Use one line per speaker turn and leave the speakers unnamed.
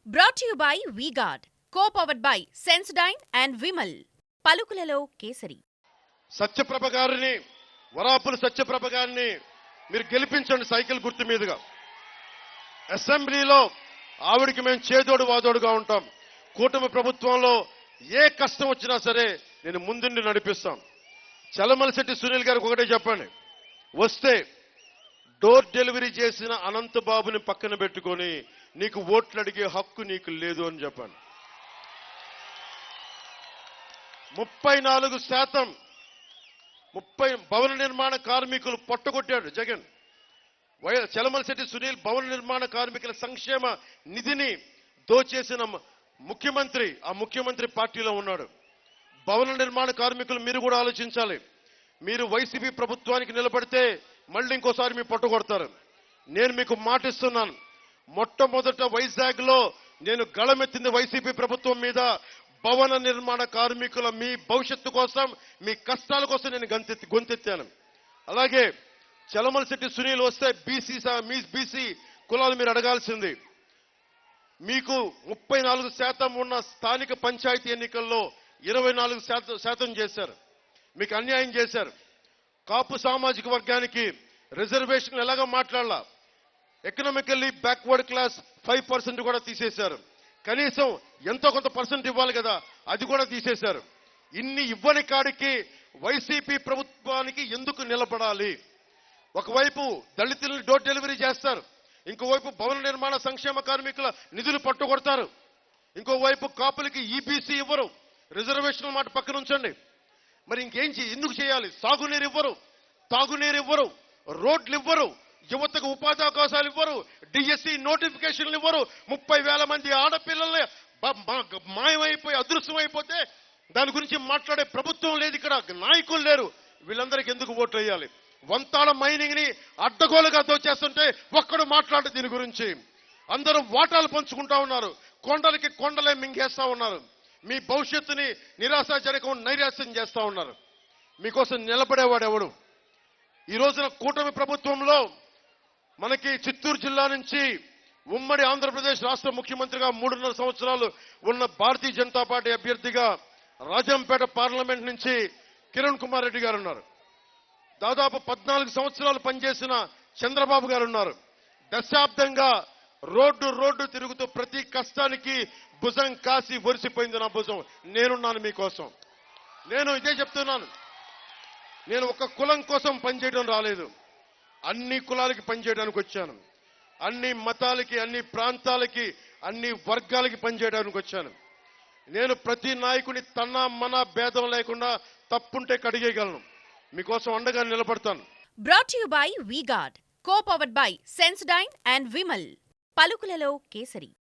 Brought to you by V-Guard, co-powered by Sensodyne and Vimal. పలుకులలో kesari.
Satyaprabha గారిని, వరాపుల సత్యప్రభ గారిని మీరు గెలిపించండి సైకిల్ గుర్తు మీదుగా. అసెంబ్లీలో ఆవిడికి మేము చేదోడు వాదోడుగా ఉంటాం. కూటమి ప్రభుత్వంలో ఏ కష్టం వచ్చినా సరే నేను ముందుండి నడిపిస్తాం. చలమలశెట్టి సునీల్ గారికి ఒకటే చెప్పండి, వస్తే డోర్ డెలివరీ చేసిన అనంతబాబుని పక్కన పెట్టుకొని నీకు ఓట్లు అడిగే హక్కు నీకు లేదు అని చెప్పండి. 34% భవన నిర్మాణ కార్మికులు పొట్టగొట్టాడు జగన్. చలమలశెట్టి సునీల్ భవన నిర్మాణ కార్మికుల సంక్షేమ నిధిని దోచేసిన ముఖ్యమంత్రి, ఆ ముఖ్యమంత్రి పార్టీలో ఉన్నాడు. భవన నిర్మాణ కార్మికులు మీరు కూడా ఆలోచించాలి. మీరు వైసీపీ ప్రభుత్వానికి నిలబడితే మళ్ళీ ఇంకోసారి మీ పొట్టగొడతారు. నేను మీకు మాటిస్తున్నాను, మొట్టమొదట వైజాగ్ లో నేను గళమెత్తింది వైసీపీ ప్రభుత్వం మీద. భవన నిర్మాణ కార్మికుల మీ భవిష్యత్తు కోసం, మీ కష్టాల కోసం నేను గొంతెత్తాను. అలాగే చలమలశెట్టి సునీల్ వస్తే బీసీ కులాలు మీరు అడగాల్సింది. మీకు 34% ఉన్న స్థానిక పంచాయతీ ఎన్నికల్లో 24% చేశారు. మీకు అన్యాయం చేశారు. కాపు సామాజిక వర్గానికి రిజర్వేషన్ ఎలాగో మాట్లాడాల. ఎకనామికల్లీ బ్యాక్వర్డ్ క్లాస్ 5% కూడా తీసేశారు. కనీసం ఎంతో కొంత పర్సెంట్ ఇవ్వాలి కదా, అది కూడా తీసేశారు. ఇన్ని ఇవ్వని కాడికి వైసీపీ ప్రభుత్వానికి ఎందుకు నిలబడాలి? ఒకవైపు దళితులను డోర్ డెలివరీ చేస్తారు, ఇంకోవైపు భవన నిర్మాణ సంక్షేమ కార్మికుల నిధులు పట్టుకొడతారు, ఇంకోవైపు కాపులకి ఈబీసీ ఇవ్వరు, రిజర్వేషన్ మాట పక్కన ఉంచండి. మరి ఎందుకు చేయాలి? సాగునీరు ఇవ్వరు, తాగునీరు ఇవ్వరు, రోడ్లు ఇవ్వరు, యువతకు ఉపాధి అవకాశాలు ఇవ్వరు, డిఎస్సి నోటిఫికేషన్లు ఇవ్వరు. 30,000 మంది ఆడపిల్లల్ని మాయమైపోయి అదృశ్యమైపోతే దాని గురించి మాట్లాడే ప్రభుత్వం లేదు, ఇక్కడ నాయకులు లేరు. వీళ్ళందరికీ ఎందుకు ఓట్లు వేయాలి? వంతాల మైనింగ్ ని అడ్డగోలుగా దోచేస్తుంటే ఒక్కడు మాట్లాడే దీని గురించి. అందరూ వాటాలు పంచుకుంటా ఉన్నారు, కొండలకి కొండలే మింగేస్తా ఉన్నారు. మీ భవిష్యత్తుని నిరాశాజనకం, నైరాశ్యం చేస్తా ఉన్నారు. మీకోసం నిలబడేవాడు ఎవడు? ఈ రోజున కూటమి ప్రభుత్వంలో మనకి చిత్తూరు జిల్లా నుంచి ఉమ్మడి ఆంధ్రప్రదేశ్ రాష్ట్ర ముఖ్యమంత్రిగా 3.5 సంవత్సరాలు ఉన్న భారతీయ జనతా పార్టీ అభ్యర్థిగా రాజంపేట పార్లమెంట్ నుంచి కిరణ్ కుమార్ రెడ్డి గారు ఉన్నారు. దాదాపు 14 సంవత్సరాలు పనిచేసిన చంద్రబాబు గారు ఉన్నారు. దశాబ్దంగా రోడ్డు తిరుగుతూ ప్రతి కష్టానికి భుజం కాసి ఒరిసిపోయింది నా భుజం. నేనున్నాను మీకోసం. నేను ఇదే చెప్తున్నాను, నేను ఒక కులం కోసం పనిచేయడం రాలేదు, అన్ని కులాలకి పనిచేయడానికి వచ్చాను. అన్ని మతాలకి, అన్ని ప్రాంతాలకి, అన్ని వర్గాలకి పనిచేయడానికి వచ్చాను. నేను ప్రతి నాయకుని తన మన భేదం లేకుండా తప్పుంటే కడిగేయగలను. మీకోసం అండగా నిలబడతాను.
Brought to you by V-Guard, co-powered by Sensodyne and Vimal. పలుకులలో kesari.